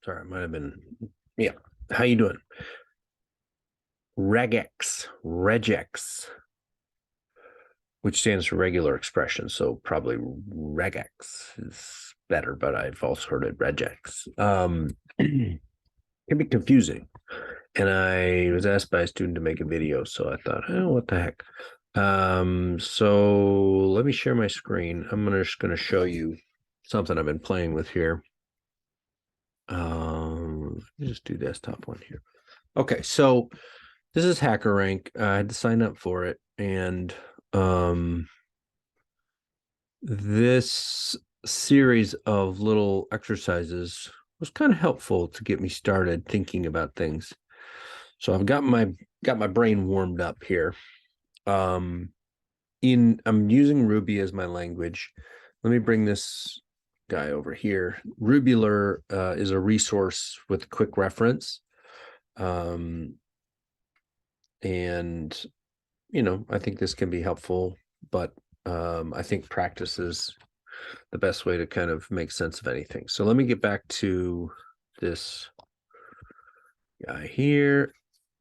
Sorry, it might have been. Yeah. How you doing? Regex, which stands for regular expression. So probably regex is better, but I've also heard it regex. Can be confusing. And I was asked by a student to make a video, so I thought, oh, what the heck? So let me share my screen. I'm just gonna show you something I've been playing with here. Let me just do desktop one here. Okay, so this is hackerrank. I had to sign up for it, and this series of little exercises was kind of helpful to get me started thinking about things. So I've got my brain warmed up here. I'm using Ruby as my language. Let me bring this guy over here. Rubular is a resource with quick reference. And I think this can be helpful, but I think practice is the best way to kind of make sense of anything. So let me get back to this guy here,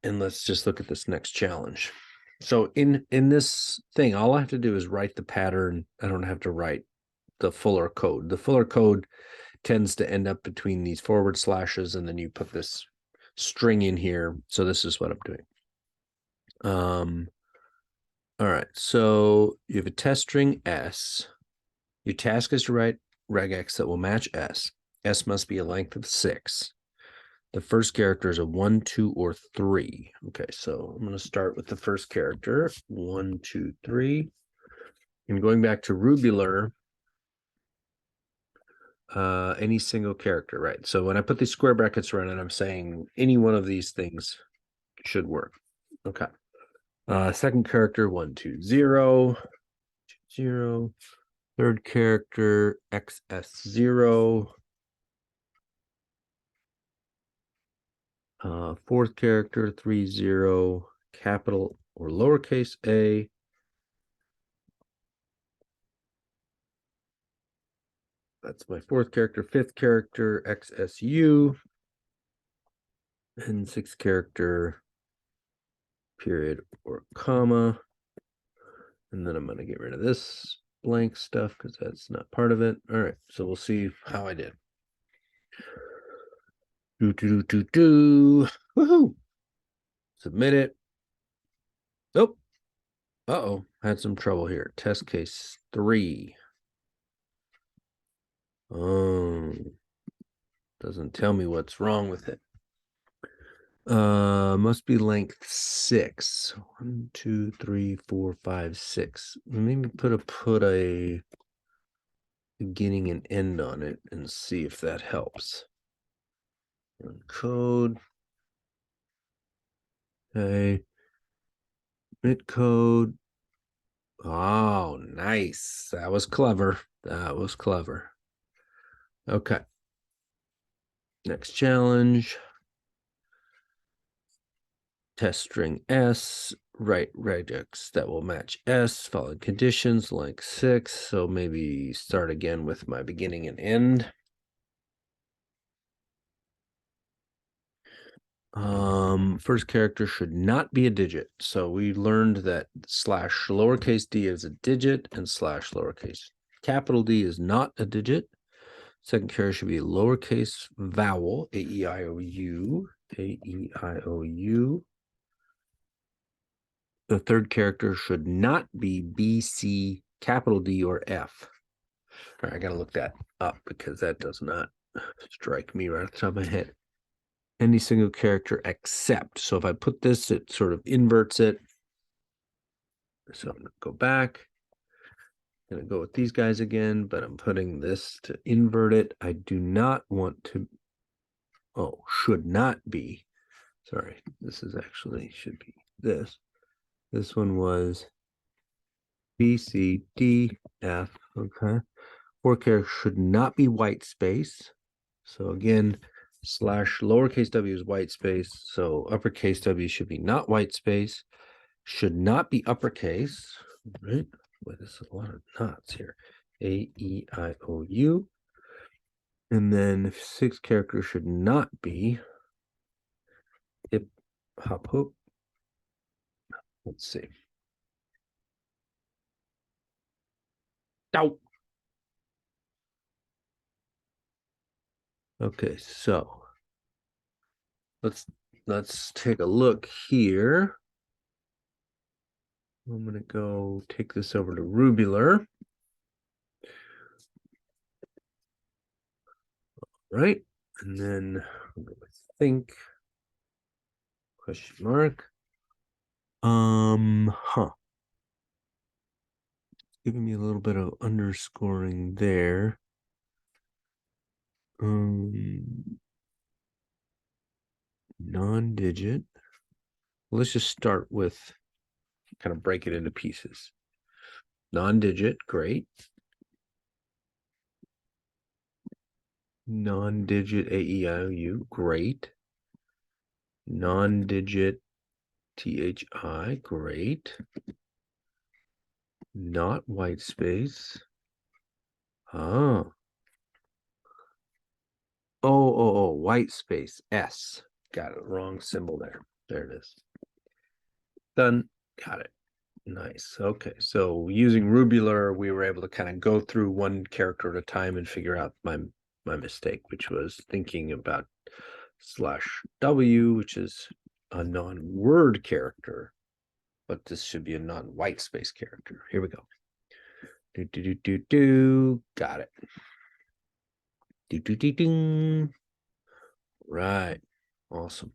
and let's just look at this next challenge. So in this thing, all I have to do is write the pattern. I don't have to write the fuller code. The fuller code tends to end up between these forward slashes, and then you put this string in here. So this is what I'm doing. All right, so you have a test string S. Your task is to write regex that will match S. S must be a length of 6. The first character is a 1, 2, or 3. Okay, so I'm going to start with the first character, 1, 2, 3. And going back to rubular, any single character, right? So when I put these square brackets around it, I'm saying any one of these things should work. Okay. Second character, 1, 2, 0, 0. Third character, XS0. Fourth character, 3, 0, capital or lowercase a. That's my fourth character. Fifth character, XSU. And sixth character, period or comma. And then I'm going to get rid of this blank stuff because that's not part of it. All right, so we'll see how I did. Woohoo! Submit it. Nope. Uh-oh, had some trouble here. Test case 3. Doesn't tell me what's wrong with it. Must be length 6. 1, 2, 3, 4, 5, 6. Maybe put a beginning and end on it and see if that helps. Run code. Okay. Commit code. Oh, nice. That was clever. That was clever. Okay. Next challenge. Test string S, write regex that will match S, following conditions, length 6. So maybe start again with my beginning and end. First character should not be a digit. So we learned that slash lowercase d is a digit and slash lowercase capital D is not a digit. Second character should be a lowercase vowel, A-E-I-O-U, A-E-I-O-U. The third character should not be B, C, capital D, or F. All right, I got to look that up because that does not strike me right off the top of my head. Any single character except. So if I put this, it sort of inverts it. So I'm going to go back. I'm going to go with these guys again, but I'm putting this to invert it. I do not want to. Oh, should not be. Sorry, this is actually should be this. This one was B, C, D, F. Okay. Four characters should not be white space. So again, slash lowercase w is white space. So uppercase W should be not white space. Should not be uppercase. Right? Boy, there's a lot of knots here. A-E-I-O-U. And then 6 characters should not be hip, hop, hoop. Let's see. Out. Okay, so let's take a look here. I'm gonna go take this over to rubular. Right, and then think question mark. Giving me a little bit of underscoring there. Non-digit. Let's just start with kind of break it into pieces. Non-digit, great. Non-digit AEIOU, great. Non-digit THI, great. Not white space. Oh. Oh, white space, S. Got it, wrong symbol there. There it is. Done, got it. Nice. Okay, so using rubular, we were able to kind of go through one character at a time and figure out my mistake, which was thinking about /W, which is a non-word character, but this should be a non-white space character. Here we go. Got it. Ding. Right. Awesome.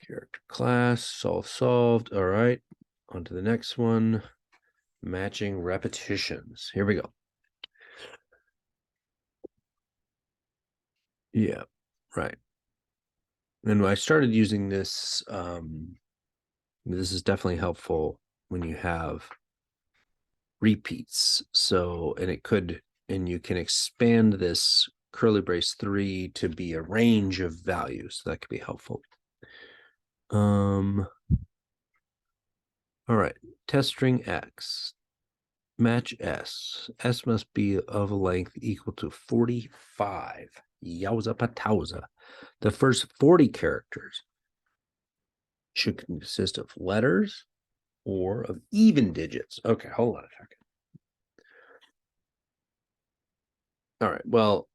Character class, solved. All right. On to the next one. Matching repetitions. Here we go. Yeah, right. And I started using this. This is definitely helpful when you have repeats. So, and you can expand this curly brace 3 to be a range of values. So that could be helpful. All right, test string X, match S. S must be of a length equal to 45. Yowza patauza. The first 40 characters should consist of letters or of even digits. Okay, hold on a second. All right, well,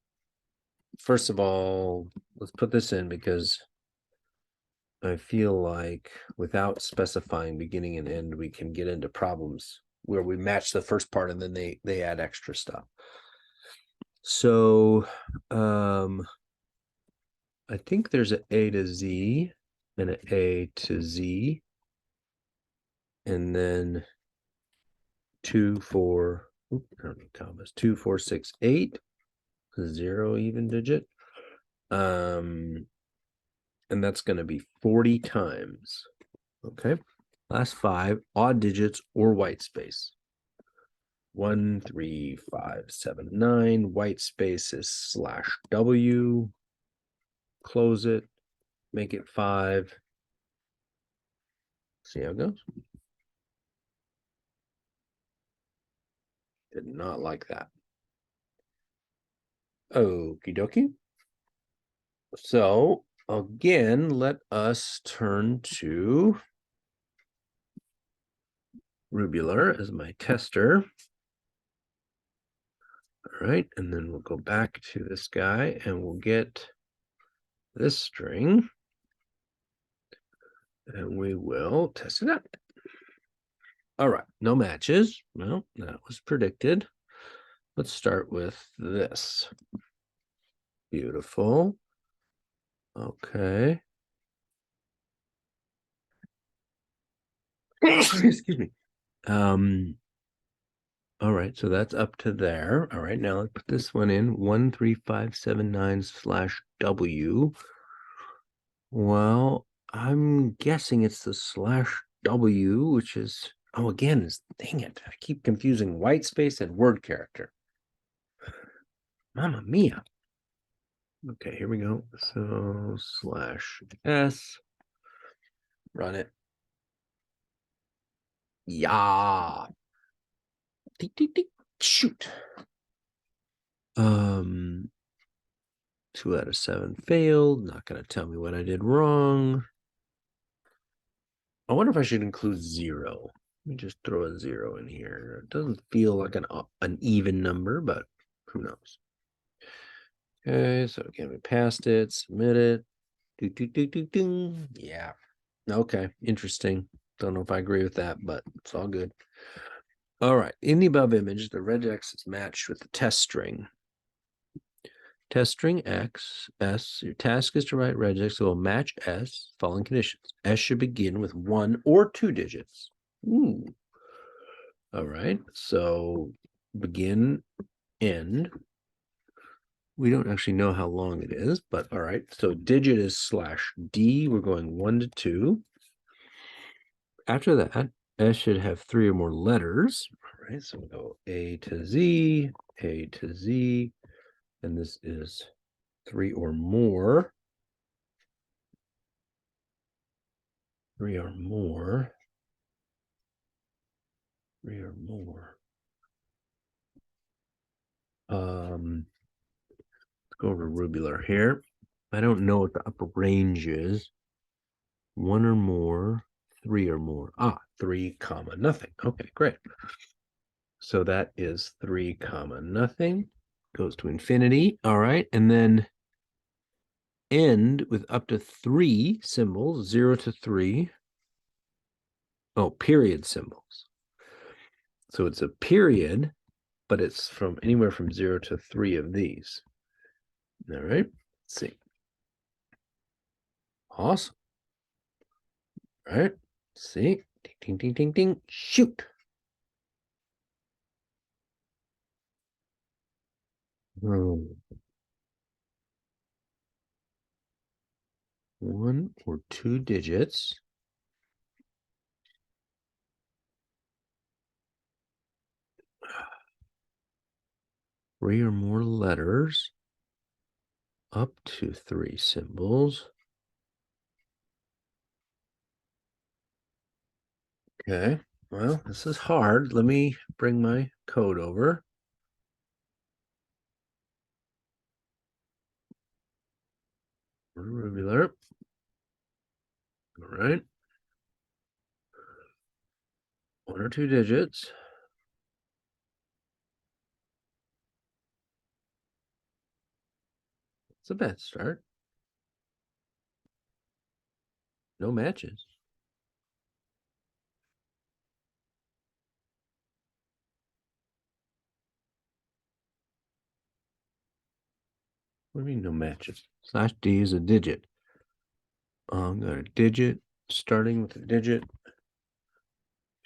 first of all, let's put this in because I feel like without specifying beginning and end, we can get into problems where we match the first part and then they add extra stuff. So I think there's an A to Z and an A to Z, and then 2, 4, commas, 2, 4, 6, 8, 0 even digit. And that's going to be 40 times. Okay. Last 5 odd digits or white space. 1, 3, 5, 7, 9. White space is /W. Close it. Make it 5. See how it goes. Did not like that. Okie dokie. So again, let us turn to rubular as my tester. All right, and then we'll go back to this guy and we'll get this string and we will test it out. All right, no matches. Well, that was predicted. Let's start with this. Beautiful. Okay. Excuse me. All right, so that's up to there. All right, now let's put this one in 13579/W. Well, I'm guessing it's the /W, which is, oh, again, dang it. I keep confusing white space and word character. Mamma mia. Okay, here we go. So /S, run it. Yeah. Shoot. 2 out of 7 failed. Not going to tell me what I did wrong. I wonder if I should include 0. Let me just throw a 0 in here. It doesn't feel like an even number, but who knows? Okay, so again, we passed it, submit it. Yeah. Okay, interesting. Don't know if I agree with that, but it's all good. All right, in the above image, the regex is matched with the test string. Test string X, S, your task is to write regex that will match S, following conditions. S should begin with 1 or 2 digits. Ooh. All right, so begin, end. We don't actually know how long it is, but all right. So digit is /D. We're going 1 to 2. After that, S should have 3 or more letters. All right, so we'll go A to Z, and this is 3 or more. 3 or more. 3 or more. Let's go over rubular here. I don't know what the upper range is. 1 or more, 3 or more. 3 comma nothing. Okay, great. So that is 3 comma nothing. Goes to infinity. All right, and then end with up to 3 symbols, 0 to 3. Oh, period symbols. So it's a period, but it's from anywhere from 0 to 3 of these. All right, let's see. Awesome. All right, see, ding, ding, ding, ding, ding, shoot. Oh. 1 or 2 digits. 3 or more letters. Up to 3 symbols. Okay, well, this is hard. Let me bring my code over. Rubular. All right. 1 or 2 digits. It's a bad start. No matches. What do you mean no matches? /D is a digit. I'm going to digit, starting with a digit.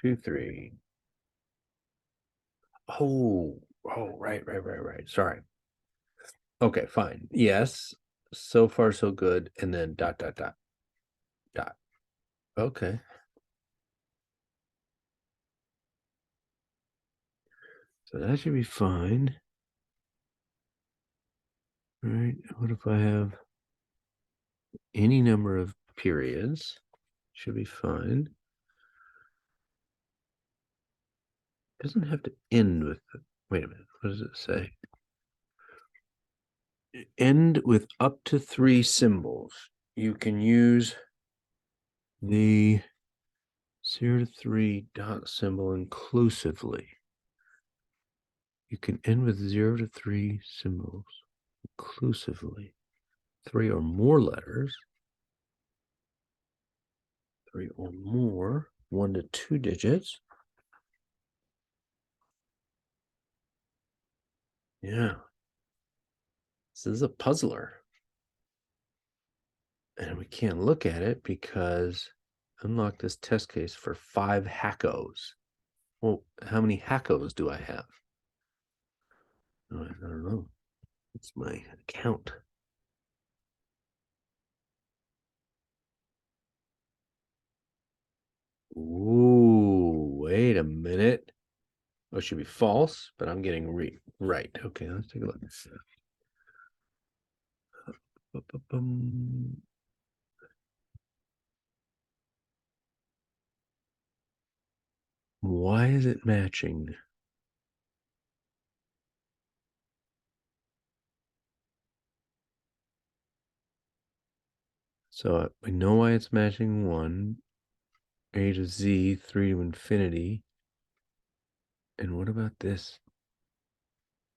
2, 3. Oh, right. Sorry. Okay, fine. Yes. So far, so good. And then dot. Okay. So that should be fine. All right. What if I have any number of periods? Should be fine. Doesn't have to end with, wait a minute. What does it say? End with up to 3 symbols. You can use the 0 to 3 dot symbol inclusively. You can end with 0 to 3 symbols inclusively. 3 or more letters. 3 or more. 1 to 2 digits. Yeah. This is a puzzler. And we can't look at it because unlock this test case for 5 hackos. Well, how many hackos do I have? I don't know. It's my account. Ooh, wait a minute. Oh, it should be false, but I'm getting right. Okay, let's take a look. Why is it matching? So we know why it's matching 1, A to Z, 3 to infinity. And what about this?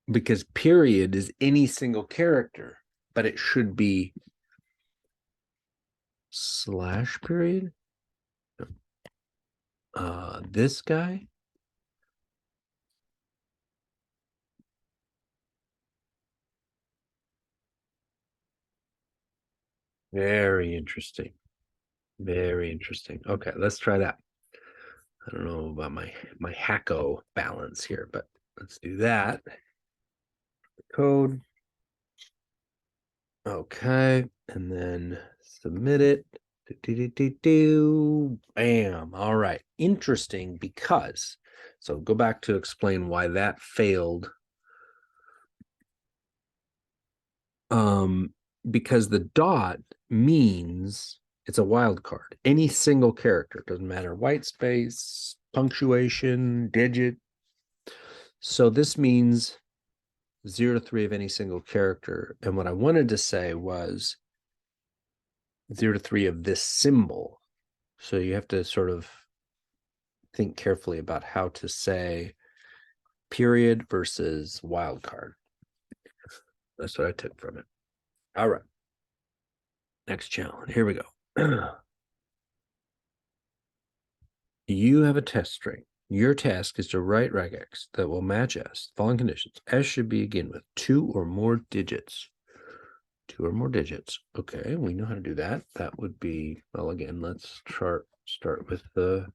Because period is any single character, but it should be slash period. This guy. Very interesting. Very interesting. Okay, let's try that. I don't know about my hacko balance here, but let's do that. Code. Okay, and then submit it. Bam. All right. Interesting because so go back to explain why that failed. Because the dot means it's a wild card. Any single character, doesn't matter white space, punctuation, digit. So this means 0 to 3 of any single character. And what I wanted to say was 0 to 3 of this symbol. So you have to sort of think carefully about how to say period versus wildcard. That's what I took from it. All right. Next challenge. Here we go. You have a test string. Your task is to write regex that will match S. Following conditions. S should begin with 2 or more digits. 2 or more digits. Okay, we know how to do that. That would be, well, again, let's start with the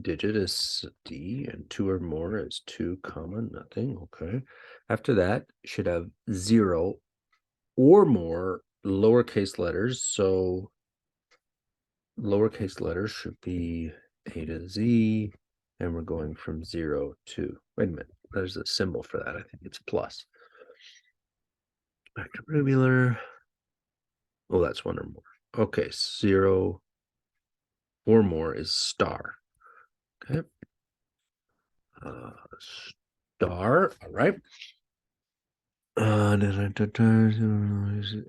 digit is D and 2 or more is 2 comma nothing. Okay. After that, should have 0 or more lowercase letters. So lowercase letters should be A to Z, and we're going from 0 to, wait a minute, there's a symbol for that. I think it's plus. Back to rubular. Oh, that's 1 or more. Okay, 0 or more is star. Okay. Star, all right.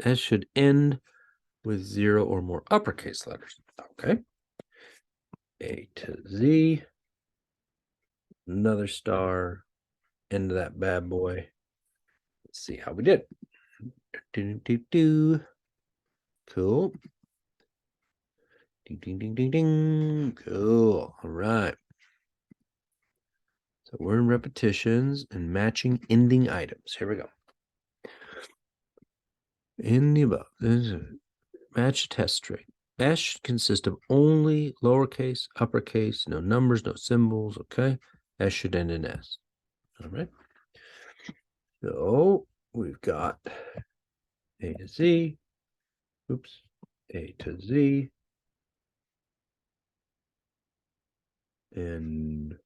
S should end with 0 or more uppercase letters. Okay. A to Z. Another star. End of that bad boy. Let's see how we did. Cool. Ding, ding, ding, ding, ding. Cool. All right. So we're in repetitions and matching ending items. Here we go. In the above, there's a match test string. S should consist of only lowercase, uppercase, no numbers, no symbols. Okay. S should end in S. All right. So we've got A to Z. Oops. A to Z. And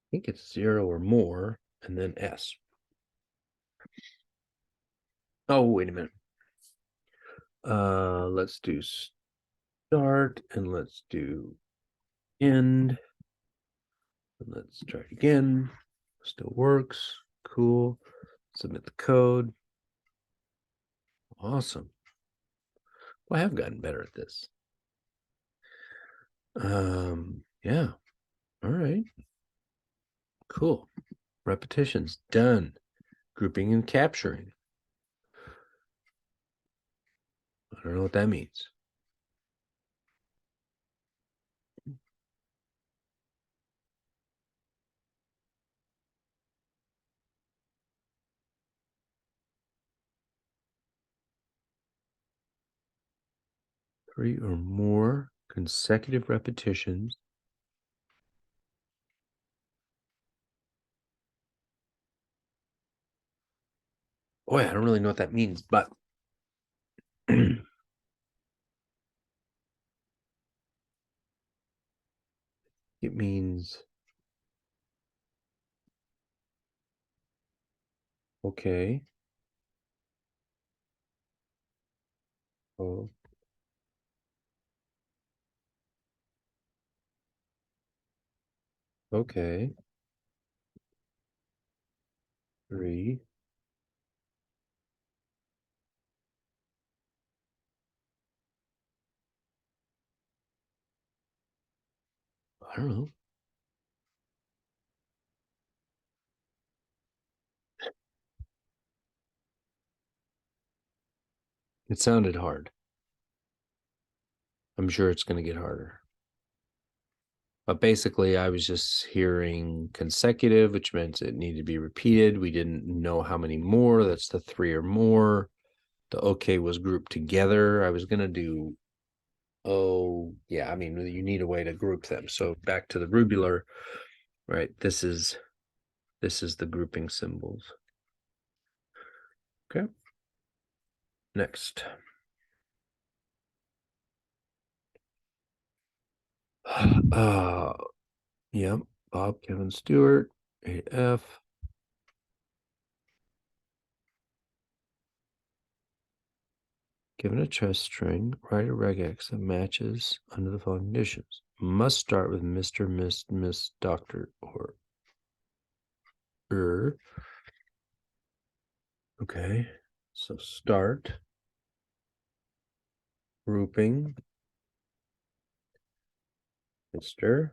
I think it's 0 or more, and then S. Oh, wait a minute. Let's do start and let's do end. And let's try it again. Still works. Cool. Submit the code. Awesome. Well, I have gotten better at this. Yeah. All right. Cool. Repetitions done. Grouping and capturing. I don't know what that means. Three or more consecutive repetitions. Boy, I don't really know what that means, but it means okay. Oh, okay. 3. don't know. It sounded hard. I'm sure it's going to get harder. But basically, I was just hearing consecutive, which meant it needed to be repeated. We didn't know how many more. That's the 3 or more. The okay was grouped together. I was going to do, oh, yeah, I mean, you need a way to group them. So back to the rubular, right? This is the grouping symbols. Okay. Next. Yep. Bob, Kevin, Stewart, 8F. Given a chess string, write a regex that matches under the following conditions. Must start with Mr., Miss, Doctor, or Okay. So start grouping Mr.,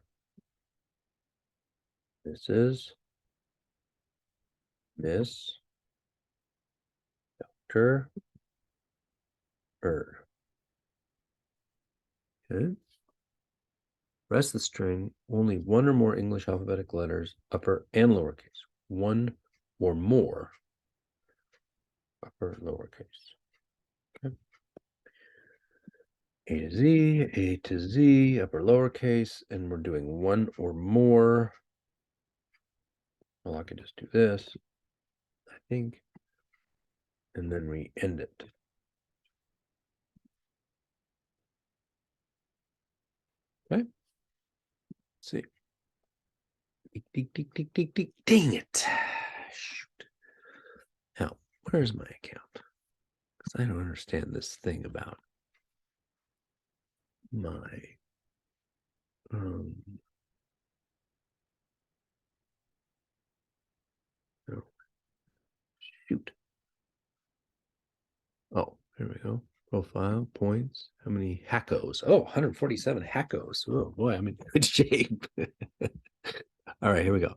Mrs., Miss, Doctor, Okay. Rest of the string, only one or more English alphabetic letters, upper and lowercase. One or more, upper, lowercase. Okay. A to Z, A to Z, upper, lowercase, and we're doing one or more. Well, I could just do this, I think, and then we end it. Okay. Let's see. Dang it. Shoot. Now, where's my account? Because I don't understand this thing about my oh, shoot. Oh, here we go. Profile points. How many hackos? Oh, 147 hackos. Oh boy, I'm in good shape. All right, here we go.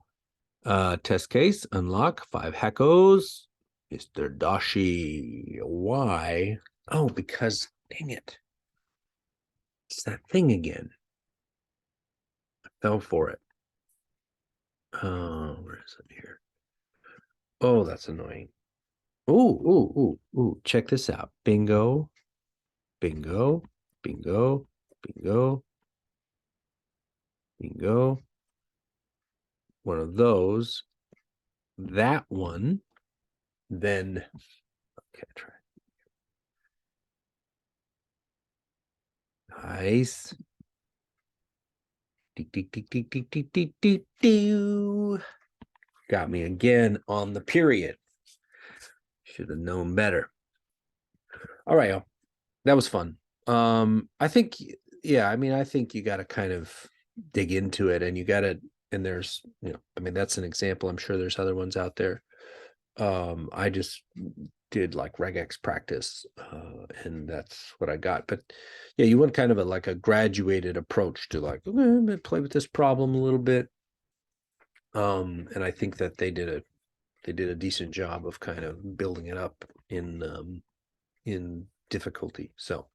Test case, unlock 5 hackos. Mr. Dashi. Why? Oh, because dang it. It's that thing again. I fell for it. Oh, where is it here? Oh, that's annoying. Ooh. Check this out. Bingo, bingo, bingo, bingo, bingo. One of those. That one. Then, okay, try. Nice. Got me again on the period. Should have known better. All right, y'all. That was fun. I think, yeah, I mean, I think you got to kind of dig into it, and you got to, and there's, I mean, that's an example. I'm sure there's other ones out there. I just did like regex practice, and that's what I got. But yeah, you want kind of like a graduated approach to like play with this problem a little bit. And I think that they did a decent job of kind of building it up in difficulty. So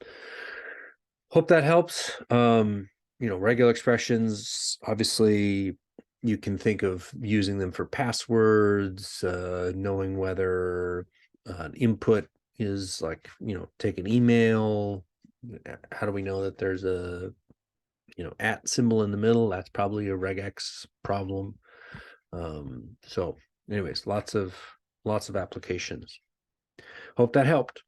hope that helps. Regular expressions, obviously you can think of using them for passwords, knowing whether an input is like, take an email. How do we know that there's a, at symbol in the middle? That's probably a regex problem. So anyways, lots of applications. Hope that helped.